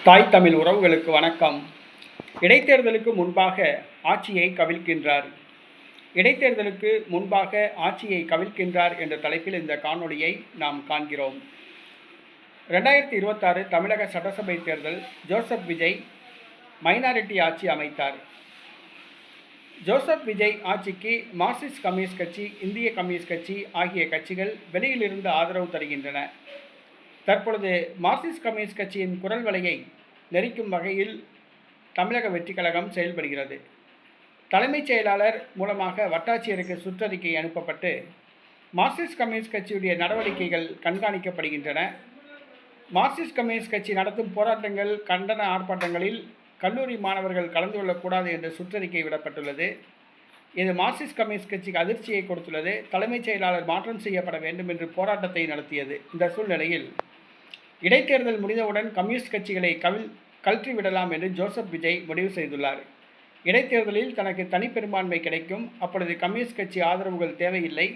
தாய் தமிழ் உறவுகளுக்கு வணக்கம். இடைத்தேர்தலுக்கு முன்பாக ஆட்சியை கவிழ்க்கின்றார். இடைத்தேர்தலுக்கு முன்பாக ஆட்சியை கவிழ்க்கின்றார் என்ற தலைப்பில் இந்த காணொளியை நாம் காண்கிறோம். 2026 தமிழக சட்டசபை தேர்தல். ஜோசப் விஜய் மைனாரிட்டி ஆட்சி அமைத்தார். ஜோசப் விஜய் ஆட்சிக்கு மார்க்சிஸ்ட் கம்யூனிஸ்ட் கட்சி, இந்திய கம்யூனிஸ்ட் கட்சி ஆகிய கட்சிகள் வெளியிலிருந்து ஆதரவு தருகின்றன. தற்பொழுது மார்க்சிஸ்ட் கம்யூனிஸ்ட் கட்சியின் குரல் வலையை நெரிக்கும் வகையில் தமிழக வெற்றிக் கழகம் செயல்படுகிறது. தலைமைச் செயலாளர் மூலமாக வட்டாட்சியருக்கு சுற்றறிக்கை அனுப்பப்பட்டு மார்க்சிஸ்ட் கம்யூனிஸ்ட் கட்சியுடைய நடவடிக்கைகள் கண்காணிக்கப்படுகின்றன. மார்க்சிஸ்ட் கம்யூனிஸ்ட் கட்சி நடத்தும் போராட்டங்கள், கண்டன ஆர்ப்பாட்டங்களில் கல்லூரி மாணவர்கள் கலந்து கொள்ளக்கூடாது என்ற சுற்றறிக்கை விடப்பட்டுள்ளது. இது மார்க்சிஸ்ட் கம்யூனிஸ்ட் கட்சிக்கு அதிர்ச்சியை கொடுத்துள்ளது. தலைமைச் செயலாளர் மாற்றம் செய்யப்பட வேண்டும் என்று போராட்டத்தை நடத்தியது. இந்த சூழ்நிலையில் இடைத்தேர்தல் முடிந்தவுடன் கம்யூனிஸ்ட் கட்சிகளை கழற்றிவிடலாம் என்று ஜோசப் விஜய் முடிவு செய்துள்ளார். இடைத்தேர்தலில் தனக்கு தனிப்பெரும்பான்மை கிடைக்கும், அப்பொழுது கம்யூனிஸ்ட் கட்சி ஆதரவுகள் தேவையில்லை,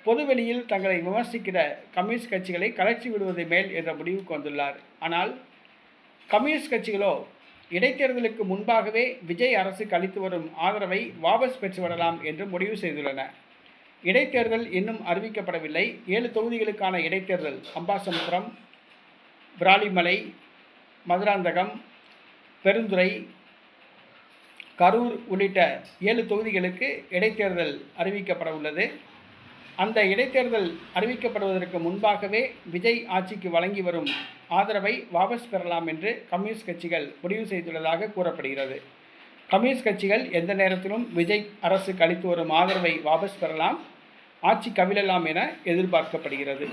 பொதுவெளியில் தங்களை விமர்சிக்கிற கம்யூனிஸ்ட் கட்சிகளை கழற்றி விடுவது மேல் என்ற முடிவுக்கு வந்துள்ளார். ஆனால் கம்யூனிஸ்ட் கட்சிகளோ இடைத்தேர்தலுக்கு முன்பாகவே விஜய் அரசுக்கு அளித்து வரும் ஆதரவை வாபஸ் பெற்றுவிடலாம் என்று முடிவு செய்துள்ளன. இடைத்தேர்தல் இன்னும் அறிவிக்கப்படவில்லை. 7 தொகுதிகளுக்கான இடைத்தேர்தல் அம்பாசமுத்திரம், விராலிமலை, மதுராந்தகம், பெருந்துறை, கரூர் உள்ளிட்ட 7 தொகுதிகளுக்கு இடைத்தேர்தல் அறிவிக்கப்பட உள்ளது. அந்த இடைத்தேர்தல் அறிவிக்கப்படுவதற்கு முன்பாகவே விஜய் ஆட்சிக்கு வழங்கி வரும் ஆதரவை வாபஸ் பெறலாம் என்று கம்யூனிஸ்ட் கட்சிகள் முடிவு செய்துள்ளதாக கூறப்படுகிறது. கம்யூனிஸ்ட் கட்சிகள் எந்த நேரத்திலும் விஜய் அரசுக்கு அளித்து வரும் ஆதரவை வாபஸ் பெறலாம், ஆட்சி கவிழலாம் என எதிர்பார்க்கப்படுகிறது.